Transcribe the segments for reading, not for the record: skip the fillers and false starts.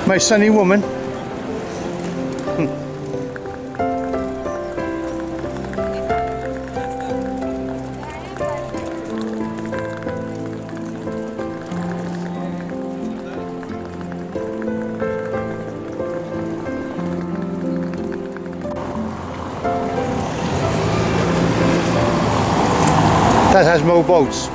My sunny woman. That has more boats.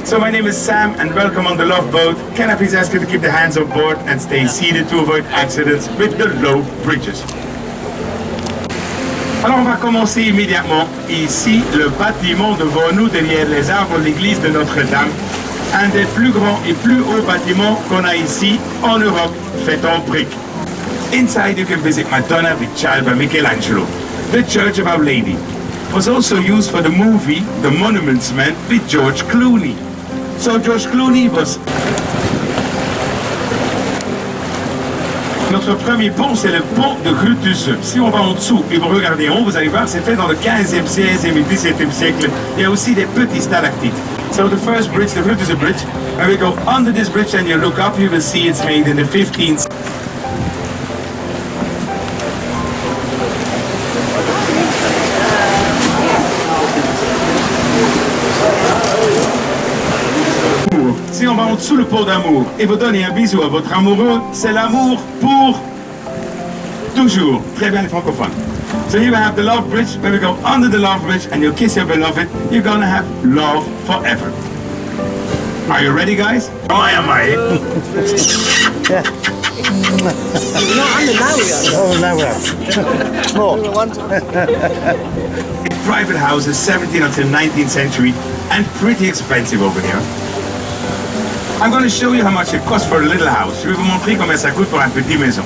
So my name is Sam and welcome on the Love Boat. Can I please ask you to keep the hands on board and stay seated to avoid accidents with the low bridges. Alors on va commencer immédiatement. Ici, le bâtiment devant nous, derrière les arbres de l'église de Notre-Dame. Un des plus grands et plus hauts bâtiments qu'on a ici en Europe, fait en briques. Inside you can visit Madonna with Child by Michelangelo. The Church of Our Lady was also used for the movie The Monuments Men with George Clooney. So George Clooney was... Notre premier pont, c'est le pont de Bruges. Si on va en dessous et vous regardez en haut, vous allez voir, c'est fait dans le 15e, 16e et 17e siècle. Il y a aussi des petits stalactites. So the first bridge, the Bruges Bridge, and we go under this bridge and you look up, you will see it's made in the 15th. Si on va en dessous le pont d'amour et vous donnez un bisou à votre amoureux, c'est l'amour pour toujours. Très bien les francophones. So here we have the love bridge. When we go under the love bridge and you kiss your beloved, you're gonna have love forever. Are you ready, guys? Oh, am I? Yeah. Not under now we are. Oh, now we are. More. Private houses, 17th until 19th century, and pretty expensive over here. I'm going to show you how much it costs for a little house. Je vais vous montrer combien ça coûte pour une petite maison.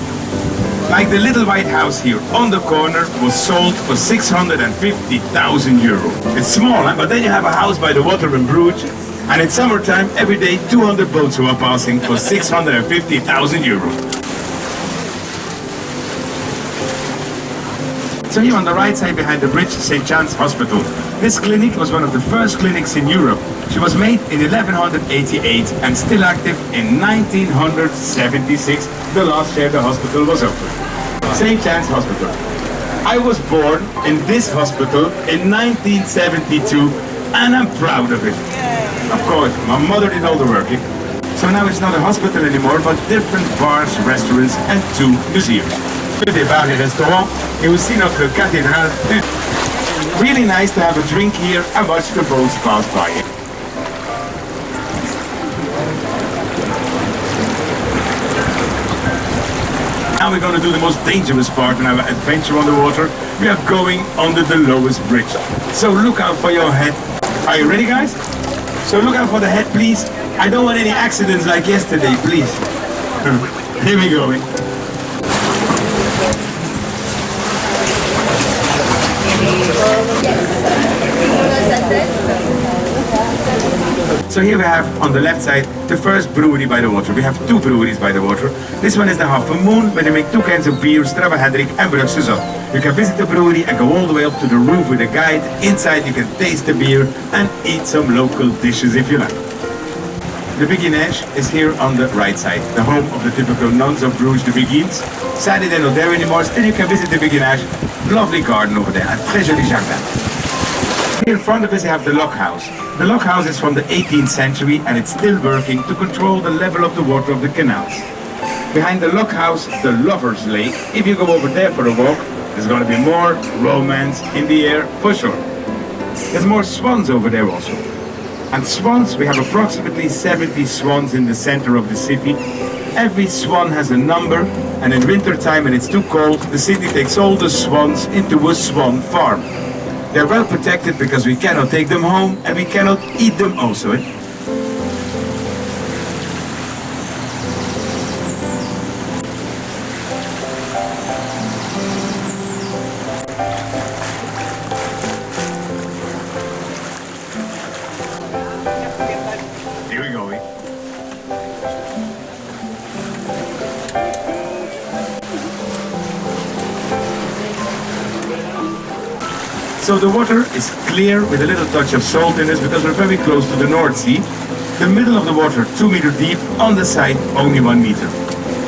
Like the little white house here on the corner was sold for 650,000 euro. It's small, huh? But then you have a house by the water in Bruges, and in summertime, every day 200 boats who are passing for 650,000 euro. So here on the right side behind the bridge, St. John's Hospital. This clinic was one of the first clinics in Europe. She was made in 1188 and still active in 1976, the last year the hospital was open. St. John's Hospital. I was born in this hospital in 1972 and I'm proud of it. Of course, my mother did all the work. So now it's not a hospital anymore, but different bars, restaurants and 2 museums. Des bars et restaurants, et aussi notre cathédrale. Really nice to have a drink here and watch the boats pass by. Now we're going to do the most dangerous part in our adventure on the water. We are going under the lowest bridge. So look out for your head. Are you ready, guys? So look out for the head, please. I don't want any accidents like yesterday, please. Here we go. So here we have on the left side the first brewery by the water. We have 2 breweries by the water. This one is the Half Moon, where they make 2 kinds of beer, Strava Hendrik and Bruges Zot. You can visit the brewery and go all the way up to the roof with a guide. Inside you can taste the beer and eat some local dishes if you like. The Beguinage is here on the right side, the home of the typical nuns of Bruges, the Beguines. Sadly they're not there anymore, still you can visit the Beguinage. Lovely garden over there, and très joli jardin. Here in front of us you have the Lock House. The Lock House is from the 18th century and it's still working to control the level of the water of the canals. Behind the Lock House, the Lover's Lake. If you go over there for a walk, there's going to be more romance in the air for sure. There's more swans over there also. And swans, we have approximately 70 swans in the center of the city. Every swan has a number And in winter time, when it's too cold, the city takes all the swans into a swan farm. They're well protected because we cannot take them home and we cannot eat them also. Here we go. So the water is clear with a little touch of salt in it because we're very close to the North Sea. The middle of the water 2 meters deep, on the side only 1 meter.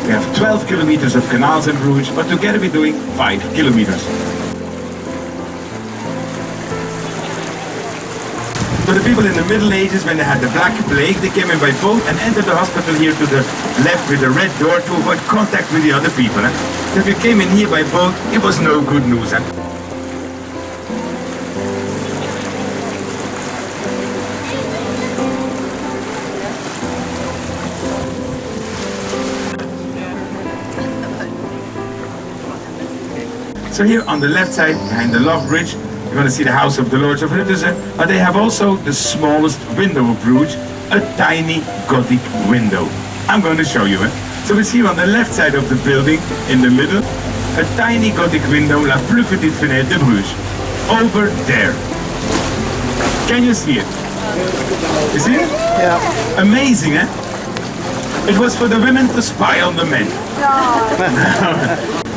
We have 12 kilometers of canals in Bruges, but together we're doing 5 kilometers. So the people in the Middle Ages, when they had the Black Plague, they came in by boat and entered the hospital here to the left with a red door to avoid contact with the other people. If you came in here by boat, it was no good news. So here on the left side, behind the Love Bridge, you're going to see the house of the Lords of Ruttersum, but they have also the smallest window of Bruges, a tiny Gothic window. I'm going to show you it. So we see on the left side of the building, in the middle, a tiny Gothic window, la plus petite fenêtre de Bruges. Over there. Can you see it? You see it? Yeah. Amazing, eh? It was for the women to spy on the men.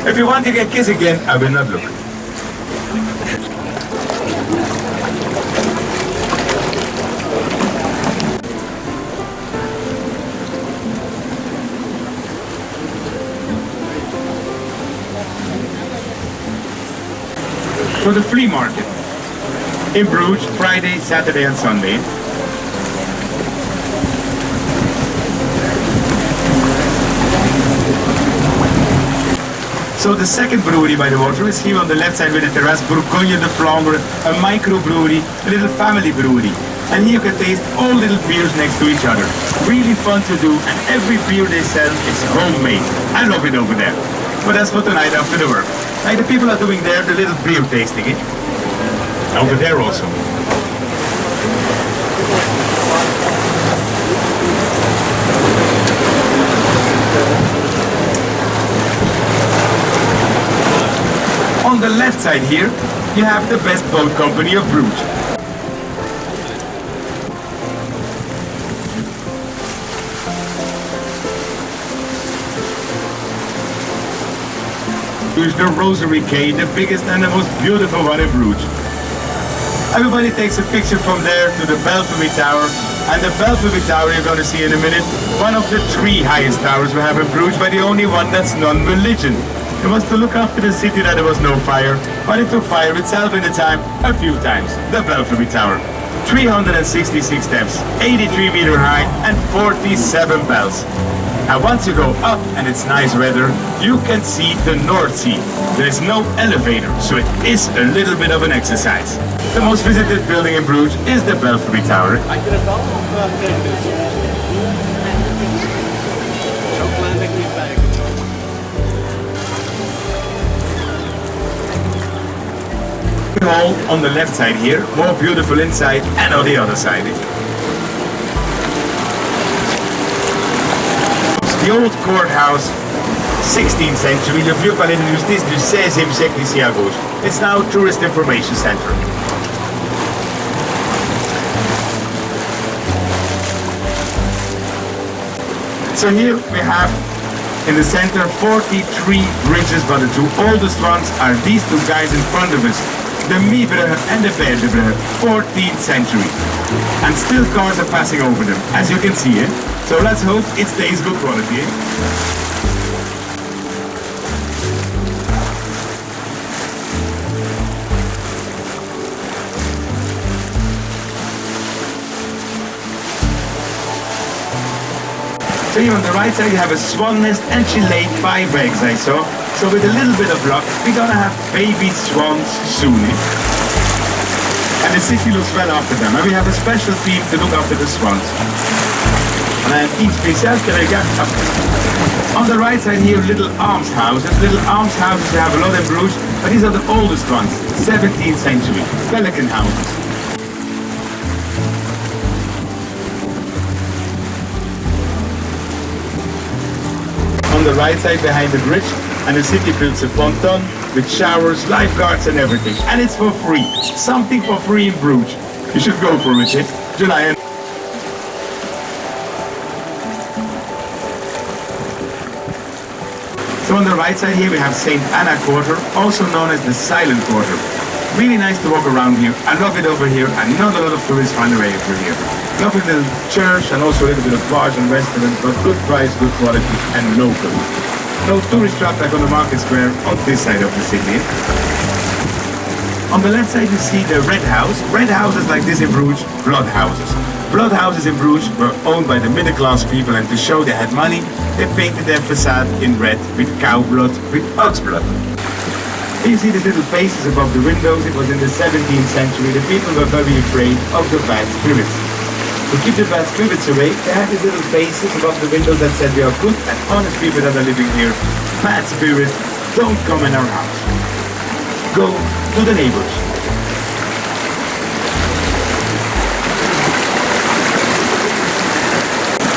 If you want to get kiss again, I will not look. For the flea market in Bruges, Friday, Saturday and Sunday. So the second brewery by the water is here on the left side with the terrace, Bourgogne de Flandre, a micro brewery, a little family brewery. And here you can taste all little beers next to each other. Really fun to do, and every beer they sell is homemade. I love it over there. But that's for tonight after the work. Like the people are doing there, the little beer tasting it. Over there also. On the left side here, you have the best boat company of Bruges. Here's the Rosary Quay, the biggest and the most beautiful one in Bruges. Everybody takes a picture from there to the Belfry Tower. And the Belfry Tower you're going to see in a minute, one of the 3 highest towers we have in Bruges, but the only one that's non-religion. It was to look after the city that there was no fire, but it took fire itself in the time a few times. The Belfry Tower. 366 steps, 83 meter high and 47 bells. And once you go up and it's nice weather, you can see the North Sea. There is no elevator, so it is a little bit of an exercise. The most visited building in Bruges is the Belfry Tower. Hall on the left side here, more beautiful inside and on the other side. The old courthouse, 16th century, le vieux palais de justice du 16e siècle ici à gauche. It's now a tourist information center. So here we have in the center 43 bridges, but the 2 oldest ones are these 2 guys in front of us. The Miebrugge and the Verdebrugge, 14th century. And still cars are passing over them, as you can see. So let's hope it stays good quality. So here on the right side you have a swan nest and she laid 5 eggs, I saw. So with a little bit of luck, we're gonna have baby swans soon. And the city looks well after them. And we have a special team to look after the swans. On a un team spécial qui regarde après. On the right side here, little almshouses. Little almshouses, you have a lot in Bruges, but these are the oldest ones, 17th century, pelican houses. On the right side behind the bridge, and the city builds a ponton with showers, lifeguards and everything. And it's for free. Something for free in Bruges. You should go for it, eh? July. So on the right side here we have St. Anna Quarter, also known as the Silent Quarter. Really nice to walk around here. I love it over here, and not a lot of tourists find their way over here. Lovely little church and also a little bit of bars and restaurants, but good price, good quality and local. No tourist trap like on the market square on this side of the city. On the left side you see the red house. Red houses like this in Bruges, blood houses. Blood houses in Bruges were owned by the middle class people, and to show they had money, they painted their facade in red with cow blood, with ox blood. You see these little faces above the windows. It was in the 17th century. The people were very afraid of the bad spirits. To keep the bad spirits away, they had these little faces above the windows that said we are good and honest people that are living here. Bad spirits, don't come in our house. Go to the neighbors.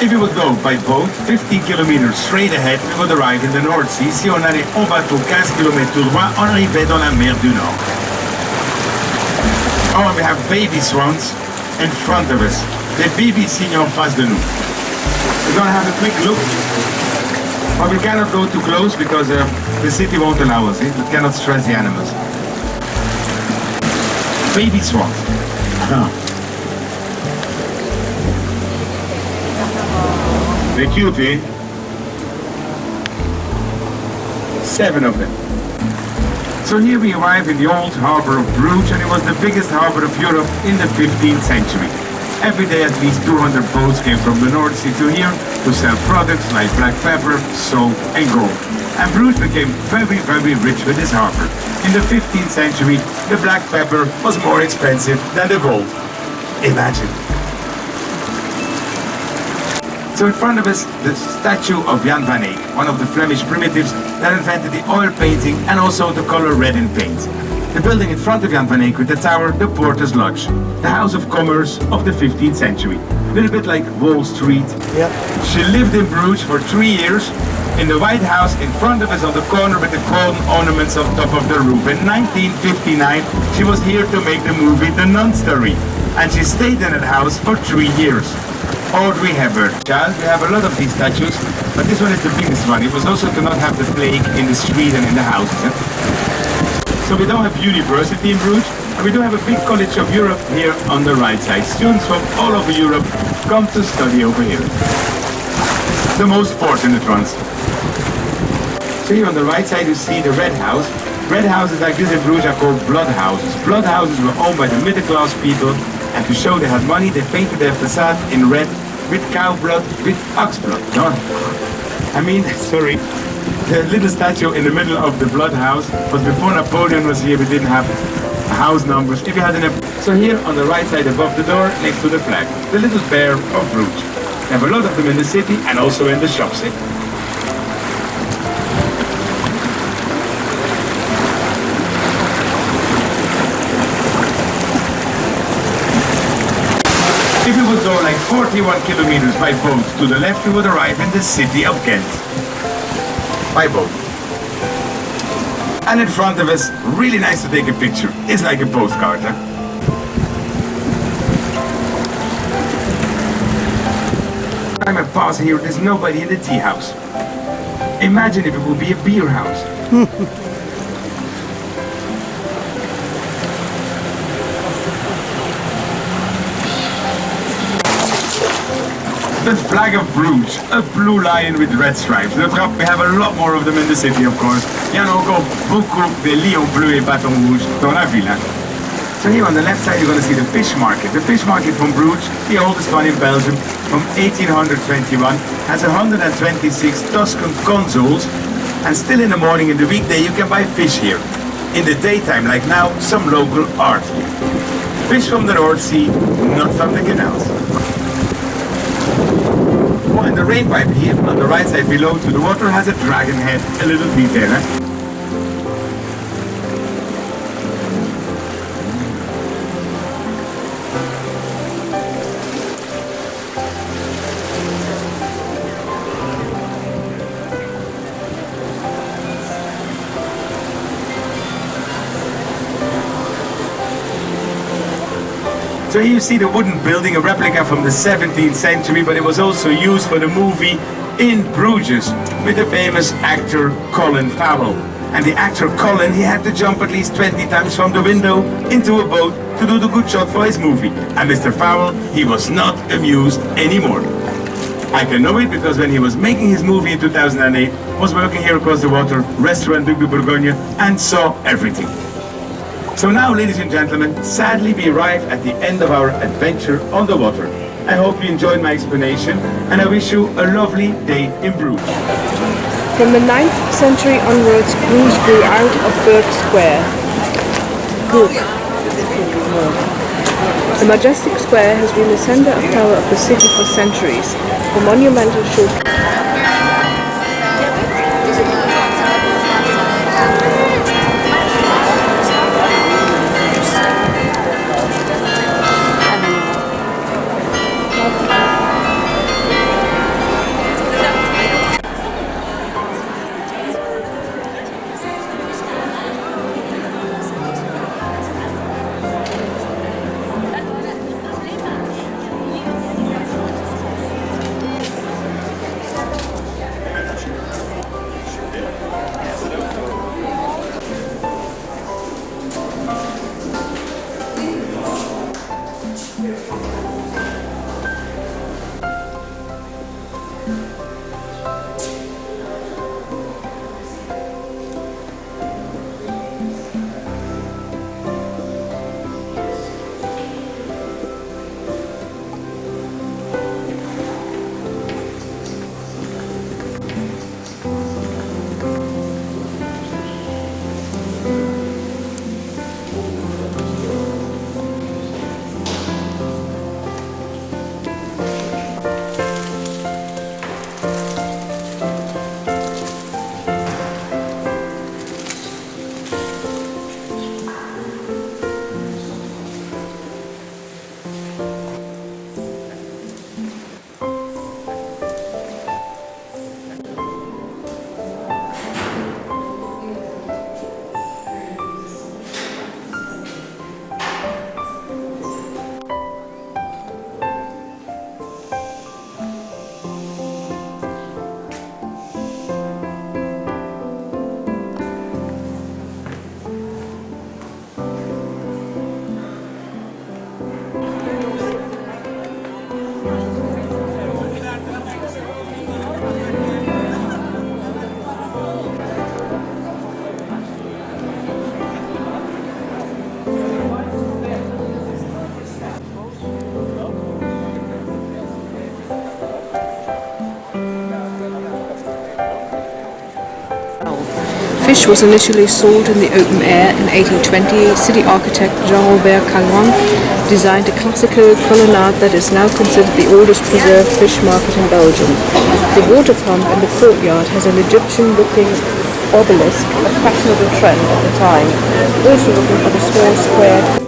If you would go by boat 15 kilometers straight ahead, we would arrive in the North Sea. Si on allait en bateau 15 km tout droit, on arrivait dans la mer du Nord. Oh, we have baby swans in front of us. Les baby signes en face de nous. We're gonna have a quick look. But we cannot go too close because the city won't allow us. We cannot stress the animals. Baby swans. They're cute, eh? 7 of them. So here we arrive in the old harbor of Bruges, and it was the biggest harbor of Europe in the 15th century. Every day at least 200 boats came from the North Sea to here to sell products like black pepper, soap and gold. And Bruges became very, very rich with this harbor. In the 15th century, the black pepper was more expensive than the gold. Imagine. So in front of us, the statue of Jan van Eyck, one of the Flemish primitives that invented the oil painting and also the color red in paint. The building in front of Jan van Eyck with the tower, the Porter's Lodge, the house of commerce of the 15th century. A little bit like Wall Street. Yep. She lived in Bruges for 3 years in the White House in front of us on the corner with the crown ornaments on top of the roof. In 1959, she was here to make the movie The Nun Story, and she stayed in that house for 3 years. Audrey Hepburn. Child, we have a lot of these statues, but this one is the biggest one. It was also to not have the plague in the street and in the houses. So we don't have university in Bruges, and we do have a big college of Europe here on the right side. Students from all over Europe come to study over here. The most fortunate ones. So here on the right side you see the red house. Red houses like this in Bruges are called blood houses. Blood houses were owned by the middle class people, and to show they had money, they painted their facade in red with cow blood, with ox blood. No? I mean, sorry, the little statue in the middle of the blood house was before Napoleon was here. We didn't have house numbers. If you had so here on the right side above the door, next to the flag, the little bear of Bruges. We have a lot of them in the city and also in the shops. If we would go like 41 kilometers by boat to the left, we would arrive in the city of Ghent. By boat. And in front of us, really nice to take a picture. It's like a postcard, huh? Time I pass here, there's nobody in the tea house. Imagine if it would be a beer house. The flag of Bruges, a blue lion with red stripes. We have a lot more of them in the city, of course. Il y en a encore beaucoup de lions bleus et bâtons rouges dans la ville. So here on the left side, you're going to see the fish market. The fish market from Bruges, the oldest one in Belgium, from 1821, has 126 Tuscan consoles, and still in the morning, in the weekday, you can buy fish here. In the daytime, like now, some local art. Fish from the North Sea, not from the canals. and the rain pipe here on the right side below to the water has a dragon head, a little detail. So here you see the wooden building, a replica from the 17th century, but it was also used for the movie in Bruges with the famous actor Colin Farrell. And the actor Colin, he had to jump at least 20 times from the window into a boat to do the good shot for his movie. And Mr. Farrell, he was not amused anymore. I can know it because when he was making his movie in 2008, was working here across the water, restaurant Duc de Bourgogne, and saw everything. So now, ladies and gentlemen, sadly we arrive at the end of our adventure on the water. I hope you enjoyed my explanation, and I wish you a lovely day in Bruges. From the 9th century onwards, Bruges grew out of Burg Square. The majestic square has been the center of power of the city for centuries. The monumental show. Fish was initially sold in the open air in 1820. City architect Jean-Robert Calment designed a classical colonnade that is now considered the oldest preserved fish market in Belgium. The water pump in the courtyard has an Egyptian-looking obelisk, a fashionable trend at the time, also looking for the small square.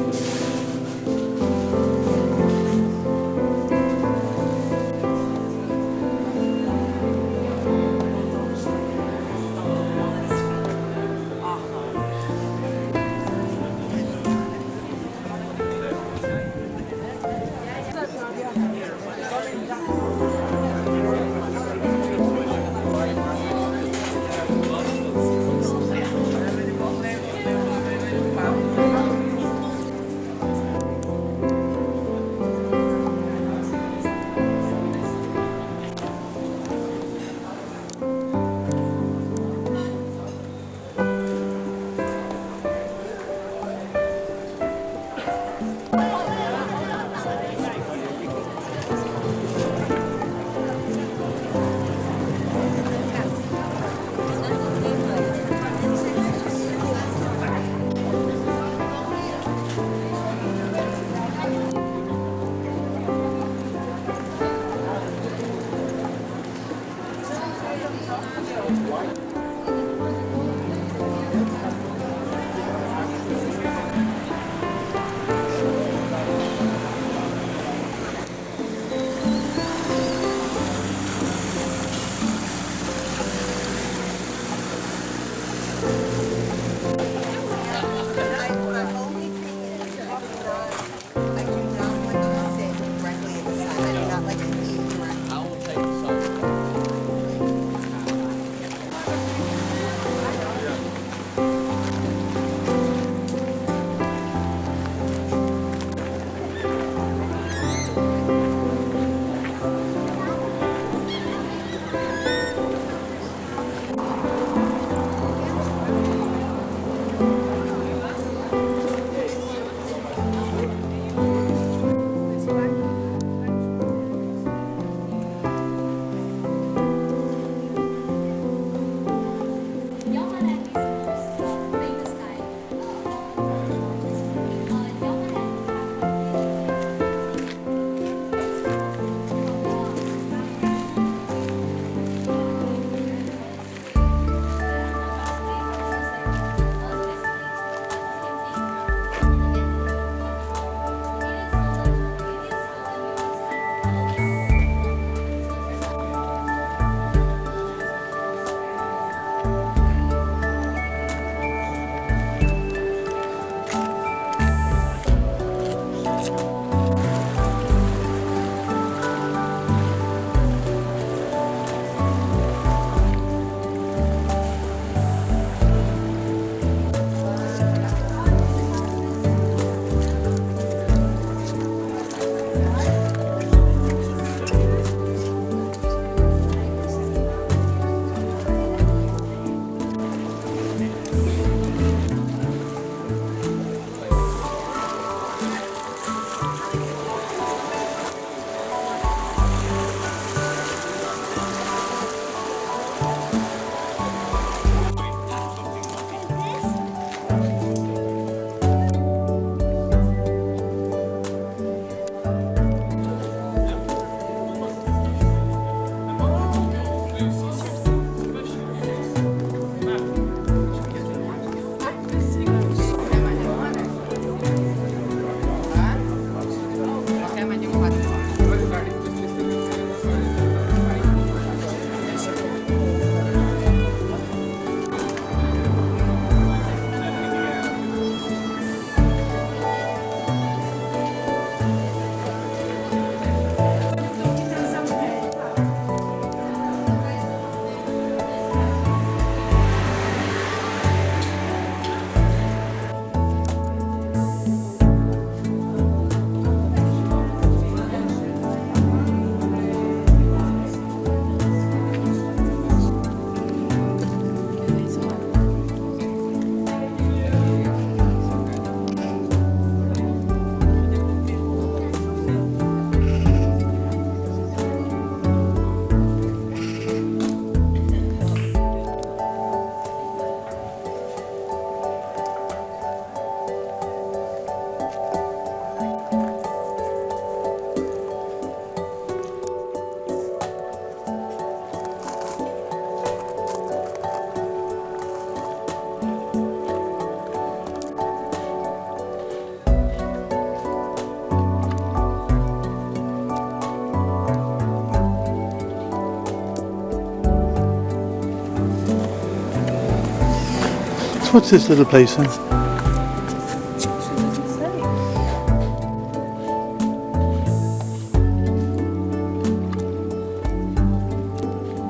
So what's this little place then?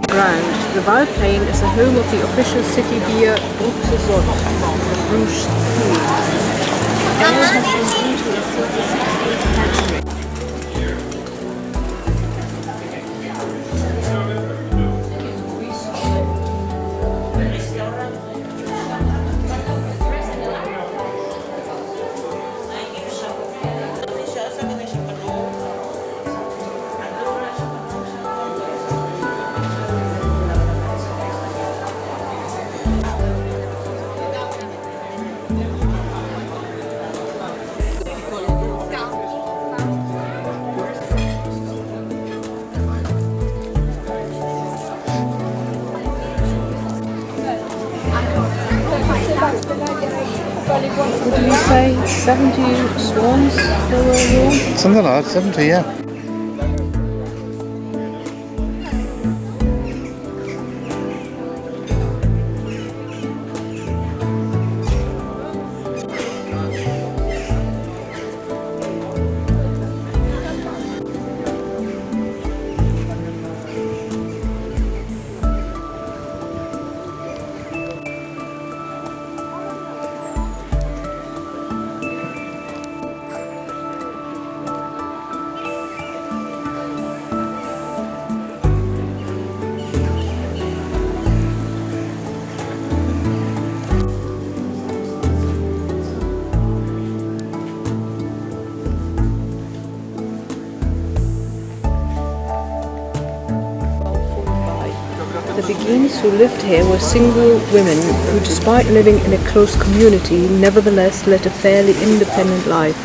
Ground. The Waldplain is the home of the official city beer Bruges, the Bruges Cream. Ale has been brewed in the 16th century. What did you say? 70 swans there were here? Something like that, 70, yeah. The Beguines who lived here were single women who, despite living in a close community, nevertheless led a fairly independent life.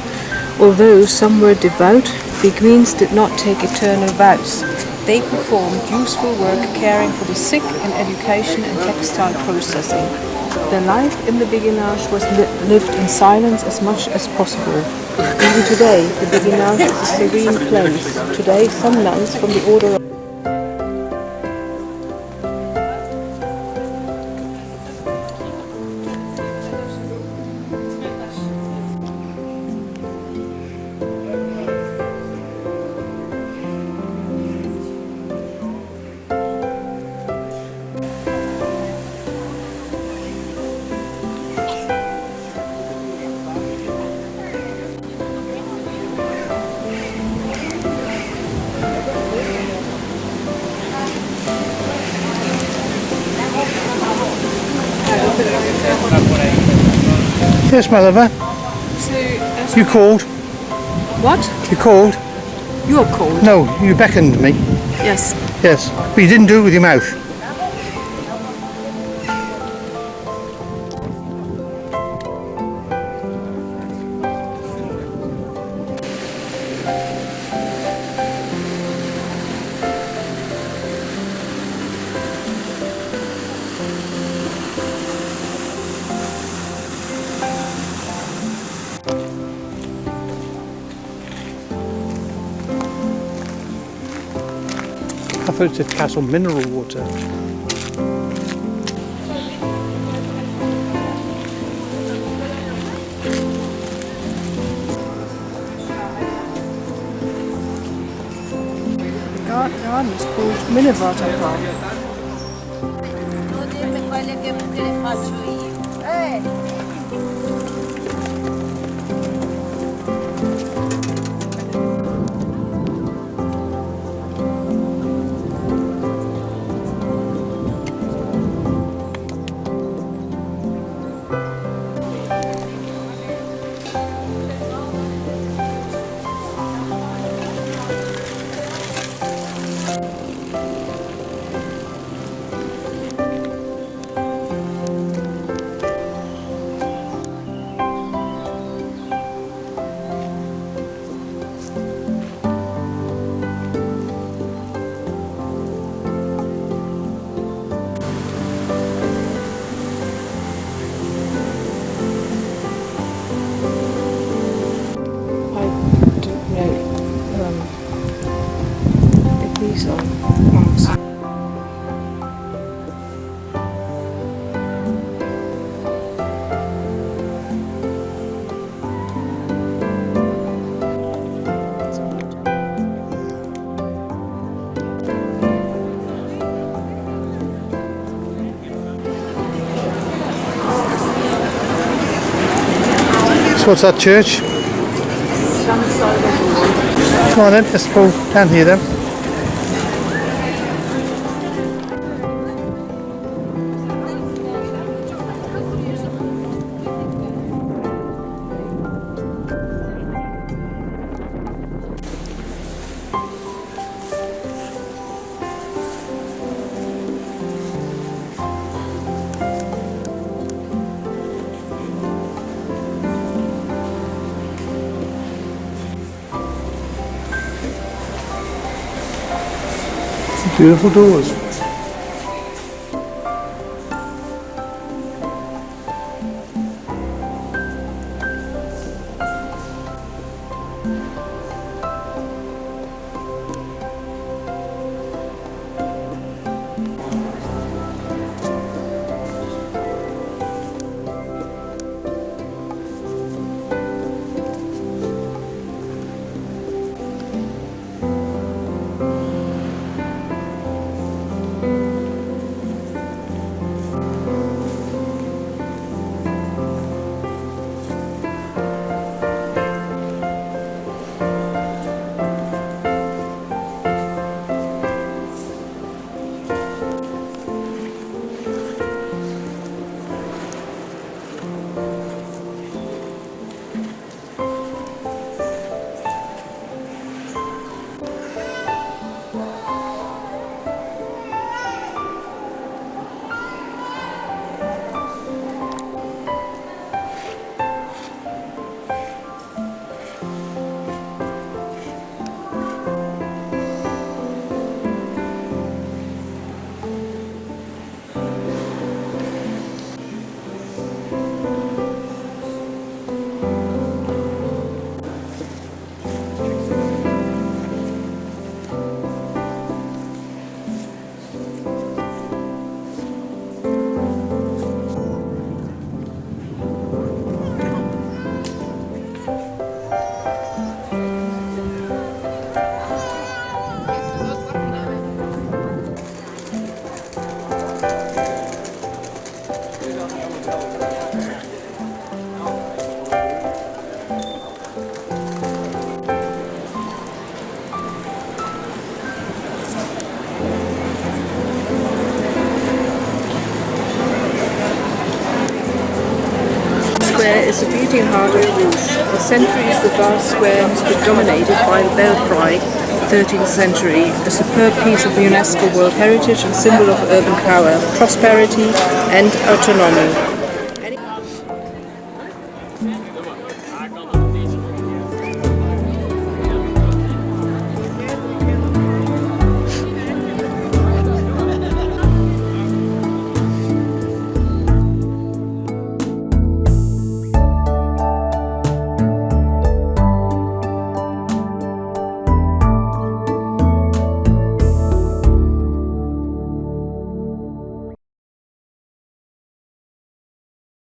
Although some were devout, Beguines did not take eternal vows. They performed useful work caring for the sick in education and textile processing. Their life in the Beguinage was lived in silence as much as possible. Even today, the Beguinage is a serene place. Today, some nuns from the order of Yes, my lover. You called? What? You called? You're cold. No, you beckoned me. Yes. Yes, but you didn't do it with your mouth. I thought it said Castle Mineral Water. The garden is called Minnewater Park. These are monks. towards that church. Come on then, let's go down here then. Beautiful doors. Is the beauty and heart of Bruges. For centuries the vast square has been dominated by the belfry, 13th century, a superb piece of UNESCO World Heritage and symbol of urban power, prosperity and autonomy.